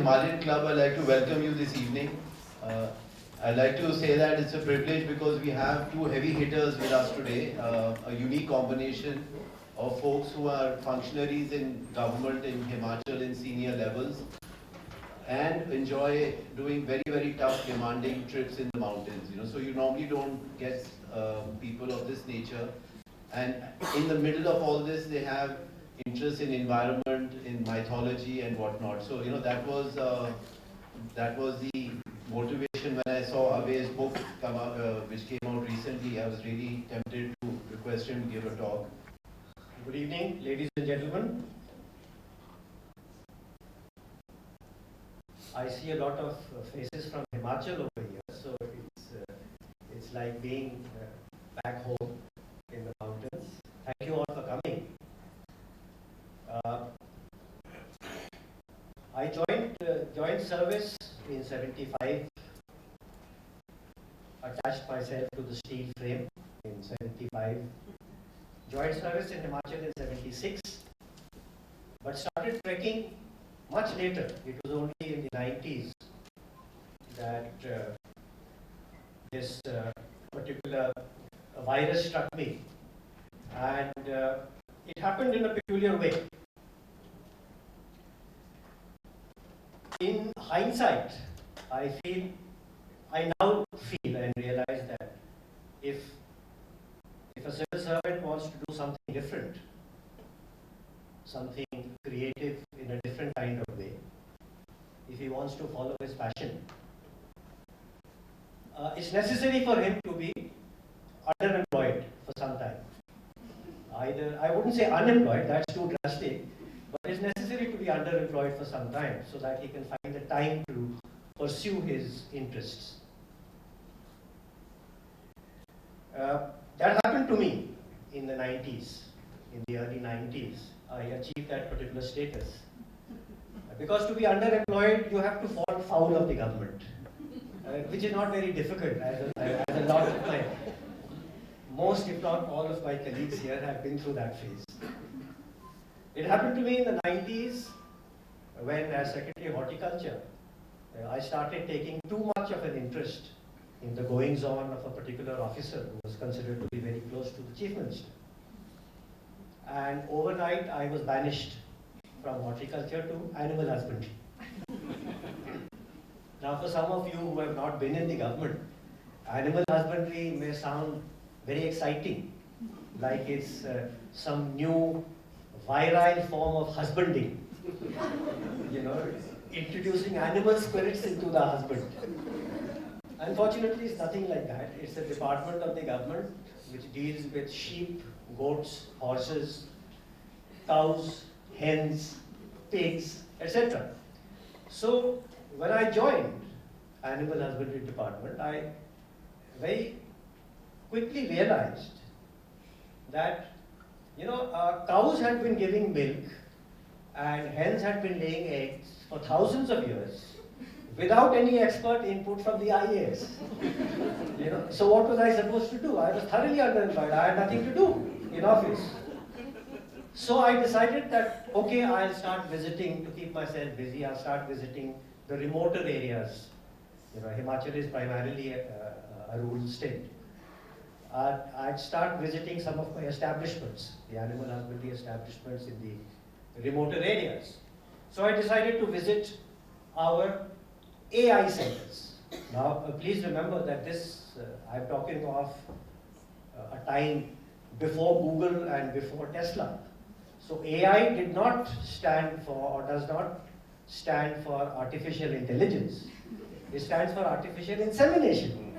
Himalayan Club, I'd like to welcome you this evening. I'd like to say that it's a privilege because we have two heavy hitters with us today, a unique combination of folks who are functionaries in government in Himachal in senior levels and enjoy doing very, very tough, demanding trips in the mountains. So you normally don't get people of this nature. And in the middle of all this, they have interest in environment, in mythology, and whatnot. So that was the motivation when I saw Avay's book come up, which came out recently. I was really tempted to request him to give a talk. Good evening, ladies and gentlemen. I see a lot of faces from Himachal over here, so it's like being back home in the mountains. Thank you all for coming. I joined service in '75, attached myself to the steel frame in '75, joined service in Himachal in '76, but started trekking much later. It was only in the '90s that this particular virus struck me, and it happened in a peculiar way. In hindsight, I now feel and realize that if a civil servant wants to do something different, something creative in a different kind of way, if he wants to follow his passion, it's necessary for him to be underemployed for some time. Either, I wouldn't say unemployed, that's too drastic, but it's necessary to be underemployed for some time so that he can find the time to pursue his interests. That happened to me in the 90s, in the early 90s. I achieved that particular status. Because to be underemployed, you have to fall foul of the government, which is not very difficult, as a lot of my, most if not all of my colleagues here have been through that phase. It happened to me in the 90s when, as Secretary of Horticulture, I started taking too much of an interest in the goings-on of a particular officer who was considered to be very close to the Chief Minister. And overnight, I was banished from horticulture to animal husbandry. Now, for some of you who have not been in the government, animal husbandry may sound very exciting, like it's some new virile form of husbanding, introducing animal spirits into the husband. Unfortunately, it's nothing like that. It's a department of the government which deals with sheep, goats, horses, cows, hens, pigs, etc. So, when I joined Animal Husbandry Department, I very quickly realized that, cows had been giving milk and hens had been laying eggs for thousands of years without any expert input from the IAS. So what was I supposed to do? I was thoroughly underemployed. I had nothing to do in office. So I decided that, okay, I'll start visiting to keep myself busy. I'll start visiting the remoter areas. Himachal is primarily a rural state. I'd start visiting some of my establishments, the animal husbandry establishments in the remoter areas. So I decided to visit our AI centers. Now, please remember that I'm talking of a time before Google and before Tesla. So AI did not stand for, or does not stand for artificial intelligence. It stands for artificial insemination.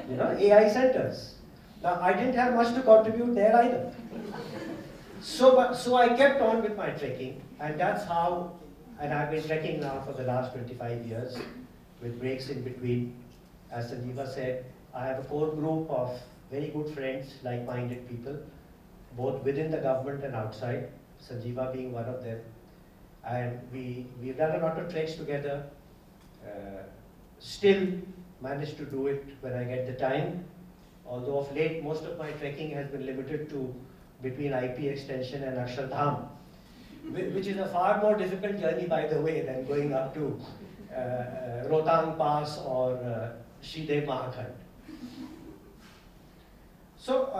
AI centers. Now, I didn't have much to contribute there either. So I kept on with my trekking, and that's how, and I've been trekking now for the last 25 years, with breaks in between. As Sanjeeva said, I have a core group of very good friends, like-minded people, both within the government and outside, Sanjeeva being one of them. And we've done a lot of treks together, still manage to do it when I get the time. Although of late, most of my trekking has been limited to between IP extension and Akshardham, which is a far more difficult journey, by the way, than going up to Rohtang Pass or Shridev Mahakhand. So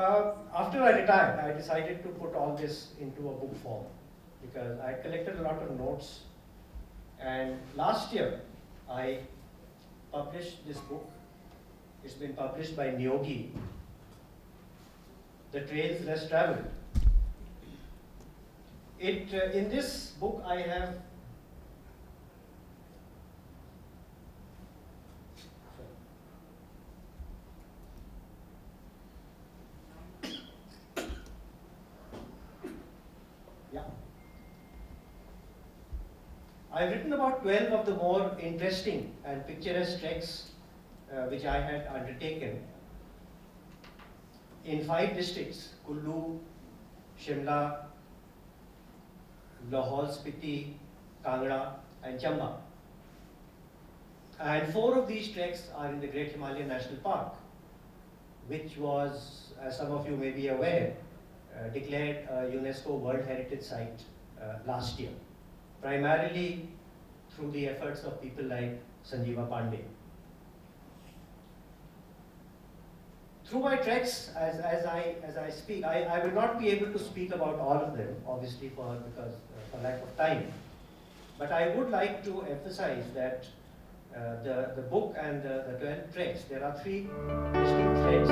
after I retired, I decided to put all this into a book form because I collected a lot of notes. And last year, I published this book. It's been published by Niyogi, The Trails Less Traveled. In this book, I have I've written about 12 of the more interesting and picturesque treks which I had undertaken in 5 districts: Kullu, Shimla, Lahaul Spiti, Kangra, and Chamba. And 4 of these treks are in the Great Himalayan National Park, which was, as some of you may be aware, declared a UNESCO World Heritage Site last year, primarily through the efforts of people like Sanjeeva Pandey. Through my treks, as I speak, I will not be able to speak about all of them, obviously for lack of time. But I would like to emphasize that the book and the 12 treks, there are 3 distinct threads